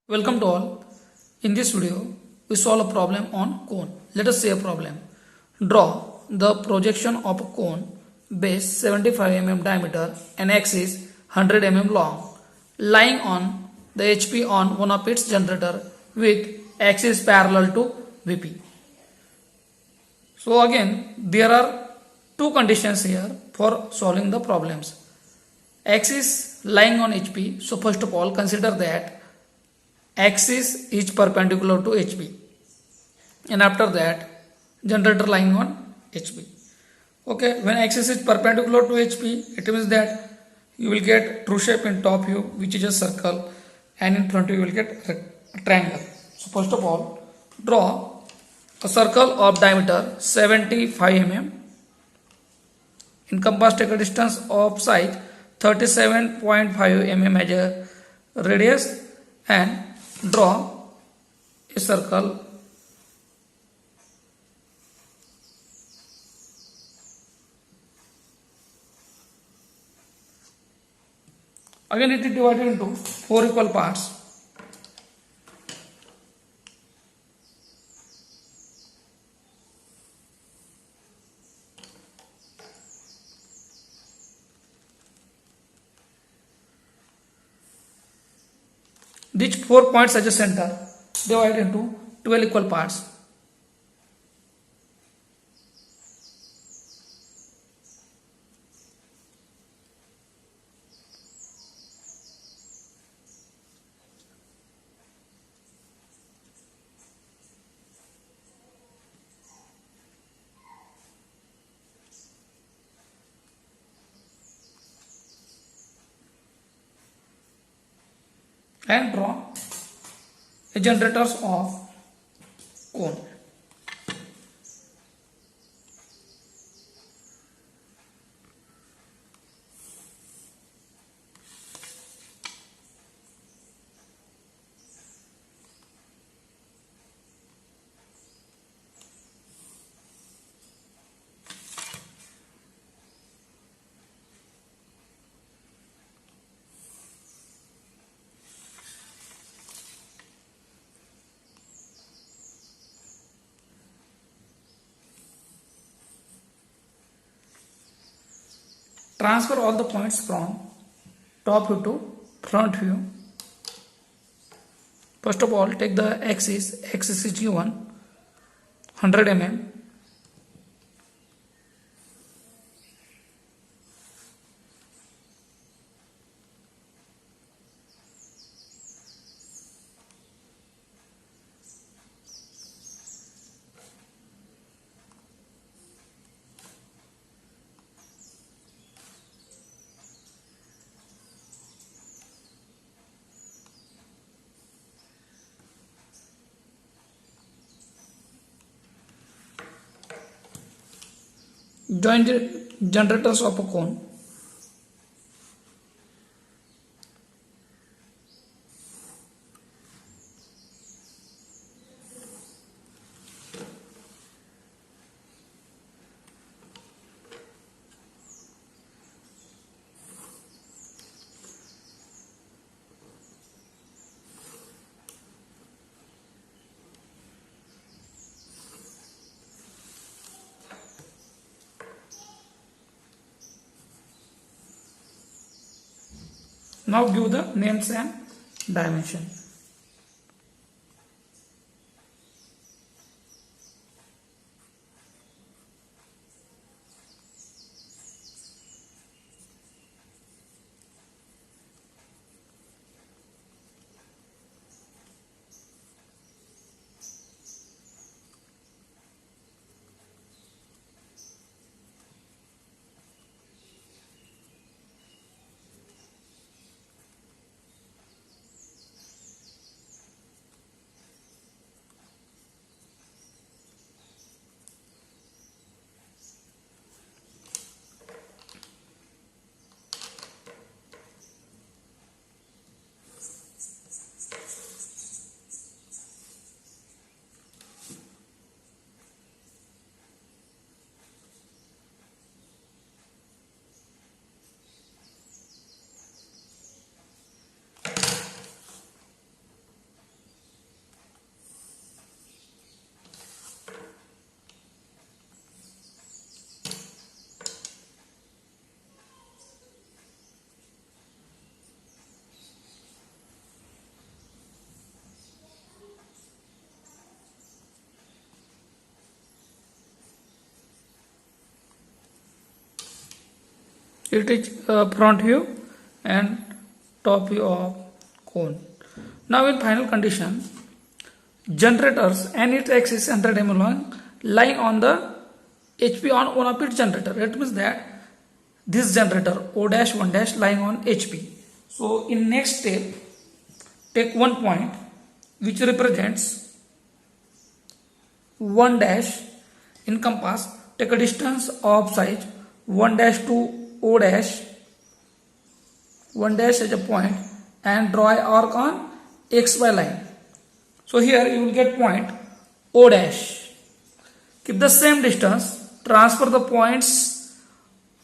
Welcome to all. In this video, we solve a problem on cone. Let us see a problem. Draw the projection of a cone base 75 mm diameter and axis 100 mm long, lying on the HP on one of its generator with axis parallel to VP. So again, there are two conditions here for solving the problems. Axis lying on HP. So first of all, consider that axis is perpendicular to HB, and after that generator lying on HB. Okay, when axis is perpendicular to HB, it means that you will get true shape in top view, which is a circle, and in front view you will get a triangle. So first of all, draw a circle of diameter 75 mm, encompass take a distance of size 37.5 mm as a radius, and draw a circle again. It is divided into 4 equal parts. These 4 points as a center, divided into 12 equal parts. And draw a generators of cone. Transfer all the points from top view to front view. First of all, take the axis is given 100 mm. Join the generators of a cone. Now give the names and dimension. It is front view and top view of cone. Now in final condition, generators and its axis 100 mm long lying on the HP on one of its generator. It means that this generator O dash 1 dash lying on HP. So in next step, take one point which represents 1 dash in compass. Take a distance of size 1 dash to O dash, 1 dash as a point, and draw an arc on XY line. So here you will get point O dash. Keep the same distance, transfer the points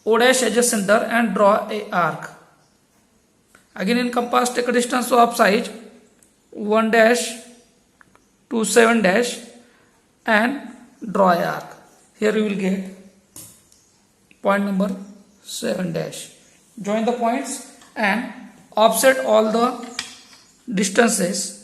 O dash as a center and draw a arc. Again in compass, take a distance of size 1 dash to 7 dash and draw a arc. Here you will get point number 7 dash. Join the points and offset all the distances.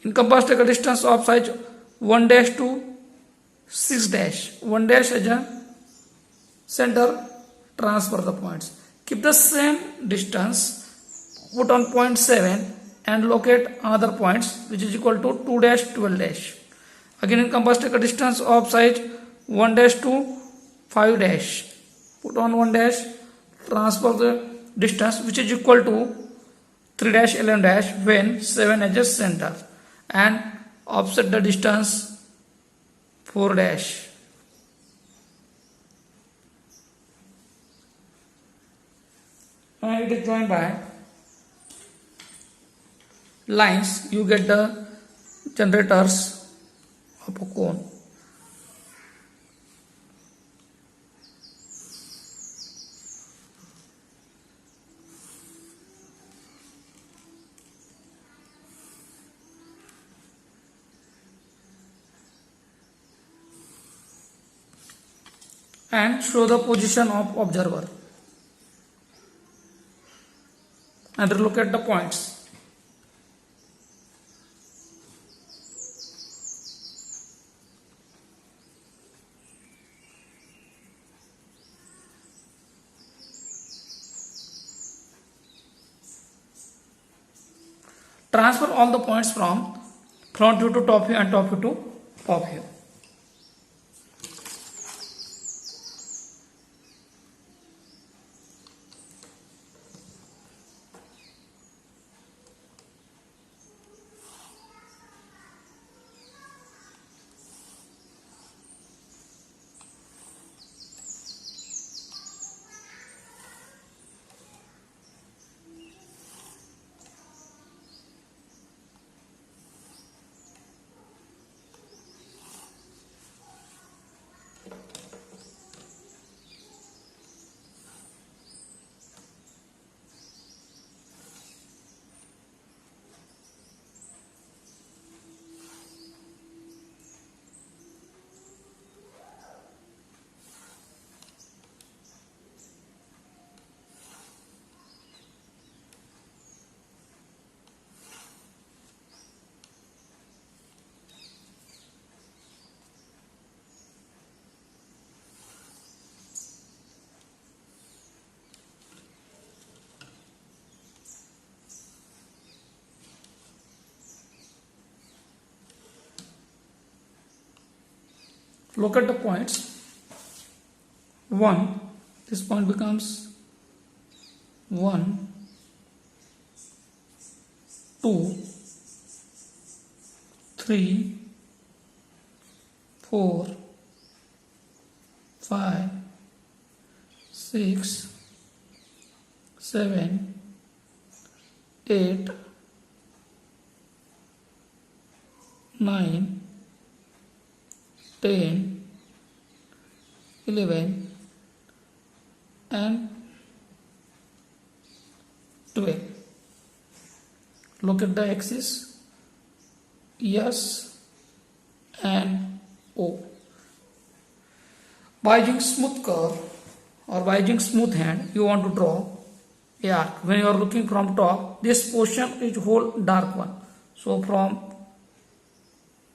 In compass, take a distance of size 1 dash to 6 dash. 1 dash as a center, transfer the points. Keep the same distance, put on point 7 and locate another points which is equal to 2 dash 12 dash. Again in compass, take a distance of size 1 dash to 5 dash. Put on 1 dash, transfer the distance which is equal to 3 dash 11 dash when 7 as a center. And offset the distance 4 dash. And it is joined by lines. You get the generators of a cone. And show the position of observer and relocate the points. Transfer all the points from front view to top view and top view to top view. Look at the points. 1, this point becomes 1, 2, 3, 4, 5, 6, 7, 8, 9, 10, 11 and 12. Look at the axis S and O. By using smooth curve or by using smooth hand, you want to draw a arc. When you are looking from top, this portion is whole dark one. So from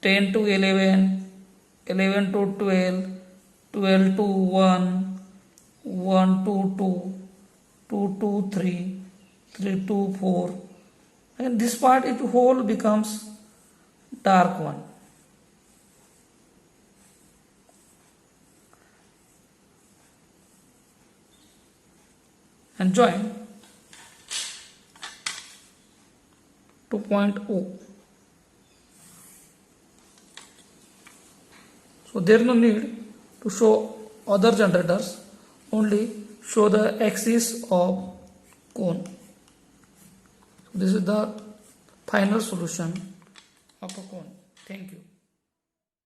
10 to 11, 11 to 12, 12 to 1, 1 to 2, 2 to 3, 3 to 4, and this part it whole becomes dark one. And join 2.0. So there is no need to show other generators, only show the axis of cone. So this is the final solution of a cone. Thank you.